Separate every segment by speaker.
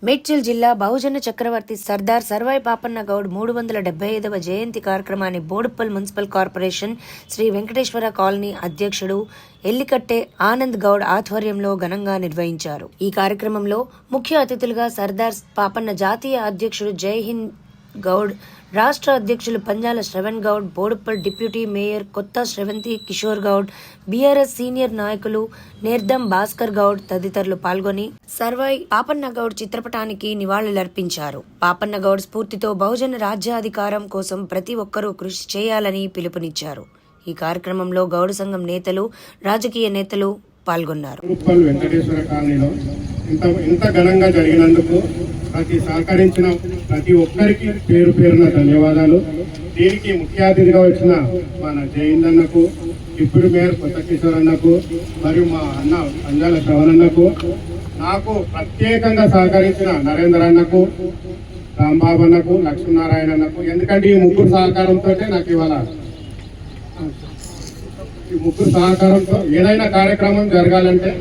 Speaker 1: మేడ్చల్ జిల్లా బహుజన చక్రవర్తి సర్దార్ సర్వాయి పాపన్న గౌడ్ 375వ జయంతి కార్యక్రమాన్ని Boduppal municipal corporation Shri Venkateshwara colony అధ్యక్షుడు ఎల్లికట్టే ఆనంద్ గౌడ్ ఆధ్వర్యంలో ఘనంగా నిర్వహించారు. ఈ కార్యక్రమంలో ముఖ్య అతిథులుగా సర్దార్ పాపన్న జాతీయ అధ్యక్షుడు జై హింద్ గౌడ్, రాష్ట్ర అధ్యక్షులు పంజాల శ్రవణ్ గౌడ్, బోడుప్పల్ డిప్యూటీ మేయర్ కొత్త శ్రవంతి కిషోర్ గౌడ్, బీఆర్ఎస్ సీనియర్ నాయకులు నేర్దం భాస్కర్ గౌడ్ తదితరులు పాల్గొని సర్వాయి పాపన్న గౌడ్ చిత్రపటానికి నివాళులర్పించారు. పాపన్న గౌడ్ స్ఫూర్తితో బహుజన రాజ్యాధికారం కోసం ప్రతి ఒక్కరూ కృషి చేయాలని పిలుపునిచ్చారు. ఈ కార్యక్రమంలో గౌడ్ సంఘం నేతలు, రాజకీయ నేతలు పాల్గొన్నారు.
Speaker 2: వెంకటేశ్వర కాలనీలో ఇంత ఘనంగా జరిగినందుకు సహకరించిన ప్రతి ఒక్కరికి పేరు పేరున ధన్యవాదాలు. దీనికి ముఖ్య అతిథిగా వచ్చిన మన జయంత్ అన్నకు, డిప్యూటీ మేయర్ కొత్త కిషోర్ అన్నకు మరియు మా అన్న పంజాల శ్రవణ్ అన్నకు, నాకు ప్రత్యేకంగా సహకరించిన నరేందర్ అన్నకు, రాంబాబు అన్నకు, లక్ష్మీనారాయణ అన్నకు. ఎందుకంటే ఈ ముగ్గురు సహకారంతో నాకు ఇవాళ ఏదైనా కార్యక్రమం జరగాలంటే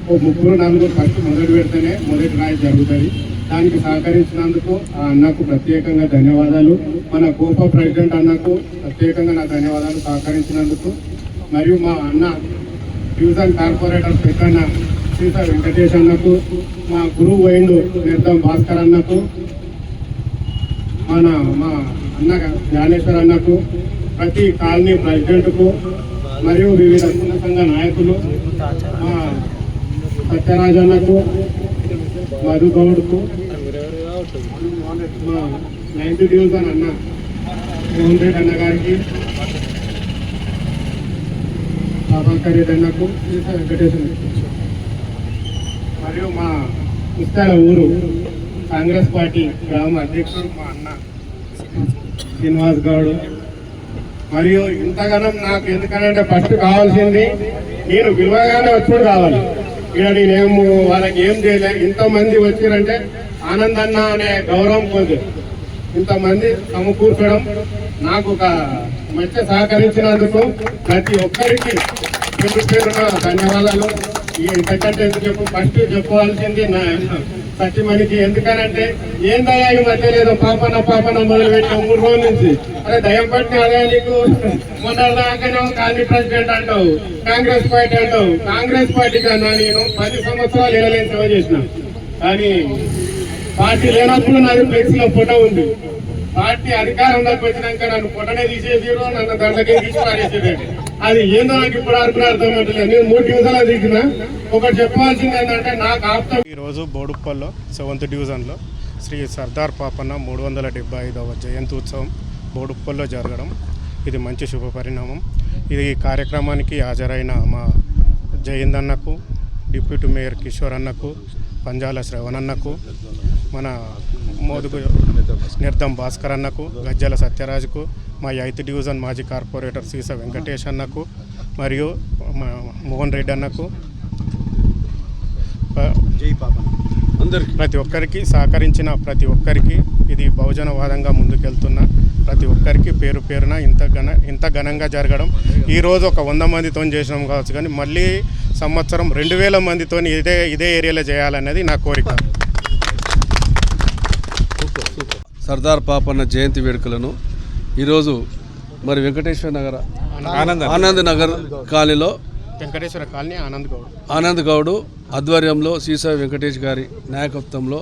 Speaker 2: ఓ ముగ్గురు నలుగురు ఫస్ట్ మొదలు పెడితేనే మొదటి రాయి జరుగుతుంది. దానికి సహకరించినందుకు ఆ అన్నకు ప్రత్యేకంగా ధన్యవాదాలు. మన గోప ప్రెసిడెంట్ అన్నకు ప్రత్యేకంగా నా ధన్యవాదాలు సహకరించినందుకు. మరియు మా అన్న డివిజన్ కార్పొరేటర్ పెద్దన్న సీత వెంకటేష్ అన్నకు, మా గురువు వైండు నేర్దం భాస్కర్ అన్నకు, మా అన్న జ్ఞానేశ్వర్ అన్నకు, ప్రతి కాలనీ ప్రెసిడెంట్కు మరియు వివిధ చిన్న సంఘ నాయకులు, మా సత్యరాజ్ అన్నకు, మధు గౌడ్కు, మా 9th డివిజన్ అన్న మోహన్ రెడ్డి అన్న గారికి, ప్రభాకర్ రెడ్డి అన్నకు, వెంకటేశ్వర మరియు మా ముస్తాల ఊరు కాంగ్రెస్ పార్టీ గ్రామ అధ్యక్షుడు మా అన్న శ్రీనివాస్ గౌడ్. మరియు ఇంతగానం నాకు ఎందుకనంటే ఫస్ట్ కావాల్సింది నేను విలువగానే వచ్చుడు కావాలి. ఇక్కడ నేనేమో వాళ్ళకి ఏం చేయలేదు. ఇంతమంది వచ్చిరంటే ఆనందన్న అనే గౌరవం పొంది ఇంతమంది సమకూర్చడం నాకు ఒక మంచి సహకరించినందుకు ప్రతి ఒక్కరికి పేరున ధన్యవాదాలు. ఇంతకంటే ఎందుకు చెప్పు, ఫస్ట్ చెప్పుకోవాల్సింది నా సత్యమణికి. ఎందుకనంటే ఏం దయా ఈ మధ్య లేదు పాపన మొదలు పెట్టిన 3 రోజుల నుంచి. అరే దయం పట్టిన అదే నీకు మొన్న దాకానే కాలనీ ప్రెసిడెంట్ అంటావు, కాంగ్రెస్ పార్టీ అంటావు. కాంగ్రెస్ పార్టీ కన్నా నేను 10 సంవత్సరాలు ఏడలేని సేవ చేసిన. కానీ పార్టీ లేనప్పుడు నాకు ఫ్లెక్స్ లో ఫోటో ఉంది. పార్టీ అధికారంలోకి వచ్చినాక నన్ను ఫోటోనే తీసేసారు, నన్ను దండకే తీసి పారేసేదండి. అది ఏందో నాకు ఇప్పుడు అర్థం అవుతుంది. నేను 3 డివిజన్లు దిగిన. ఒకటి చెప్పాల్సింది ఏంటంటే నాకు ఆప్తం.
Speaker 3: ఈరోజు బోడుప్పల్లో 7th డివిజన్లో శ్రీ సర్దార్ పాపన్న 375వ జయంతి ఉత్సవం బోడుప్పల్లో జరగడం ఇది మంచి శుభ పరిణామం. ఇది కార్యక్రమానికి హాజరైన మా జయంత్ అన్నకు, డిప్యూటీ మేయర్ కిషోర్ అన్నకు, పంజాల శ్రవణ్ అన్నకు, మన మోదుగు నిర్దం భాస్కర్ అన్నకు, గజ్జల సత్యరాజ్కు, మా 8th డివిజన్ మాజీ కార్పొరేటర్ సీస వెంకటేష్ అన్నకు మరియు మోహన్ రెడ్డి అన్నకు, ప్రతి ఒక్కరికి సహకరించిన ప్రతి ఒక్కరికి, ఇది బహుజనవాదంగా ముందుకెళ్తున్న ప్రతి ఒక్కరికి పేరు పేరున ఇంత ఘనంగా జరగడం. ఈరోజు ఒక 100 మందితో చేసినాం కావచ్చు, కానీ మళ్ళీ సంవత్సరం 2000 మందితో ఇదే ఏరియాలో చేయాలనేది నా కోరిక.
Speaker 4: సర్దార్ పాపన్న జయంతి వేడుకలను ఈరోజు మరి వెంకటేశ్వర నగర్ ఆనంద్ నగర్ కాలనీలో
Speaker 3: వెంకటేశ్వర కాలనీ
Speaker 4: ఆనంద్ గౌడ్ ఆధ్వర్యంలో సీసా వెంకటేష్ గారి నాయకత్వంలో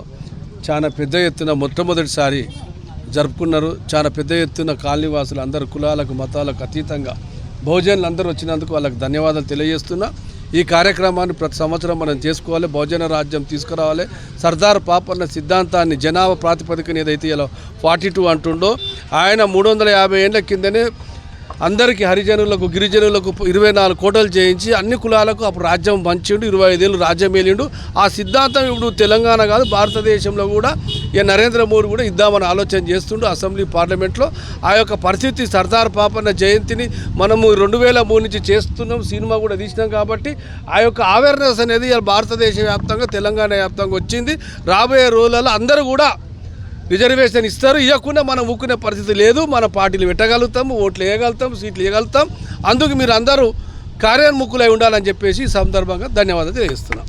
Speaker 4: చాలా పెద్ద ఎత్తున మొట్టమొదటిసారి జరుపుకున్నారు. చాలా పెద్ద ఎత్తున కాలనీ వాసులు అందరు కులాలకు మతాలకు అతీతంగా బహుజనులు అందరూ వచ్చినందుకు వాళ్ళకి ధన్యవాదాలు తెలియజేస్తున్నా. ఈ కార్యక్రమాన్ని ప్రతి సంవత్సరం మనం చేసుకోవాలి, బహుజన రాజ్యం తీసుకురావాలి. సర్దార్ పాపన్న సిద్ధాంతాన్ని జనాభా ప్రాతిపదికన ఏదైతే ఇలా 42 అంటుండో ఆయన 350 ఏళ్ల కిందనే అందరికీ హరిజనులకు గిరిజనులకు 24 కోటలు చేయించి అన్ని కులాలకు అప్పుడు రాజ్యం పంచిండు. 25 ఏళ్ళు రాజ్యం ఏలిండు. ఆ సిద్ధాంతం ఇప్పుడు తెలంగాణ కాదు భారతదేశంలో కూడా నరేంద్ర మోడీ కూడా ఇద్దామని ఆలోచన చేస్తుండు అసెంబ్లీ పార్లమెంట్లో. ఆ యొక్క పరిస్థితి సర్దార్ పాపన్న జయంతిని మనము 2003 నుంచి చేస్తున్నాం, సినిమా కూడా తీసినాం. కాబట్టి ఆ యొక్క అవేర్నెస్ అనేది భారతదేశ వ్యాప్తంగా తెలంగాణ వ్యాప్తంగా వచ్చింది. రాబోయే రోజులలో అందరూ కూడా రిజర్వేషన్ ఇస్తారు. ఇవ్వకుండా మనం ఊక్కునే పరిస్థితి లేదు. మన పార్టీలు పెట్టగలుగుతాం, ఓట్లు వేయగలుగుతాం, సీట్లు ఇవ్వగలుగుతాం. అందుకు మీరు అందరూ కార్యోన్ముఖులై ఉండాలని చెప్పేసి ఈ సందర్భంగా ధన్యవాదాలు తెలియజేస్తున్నాం.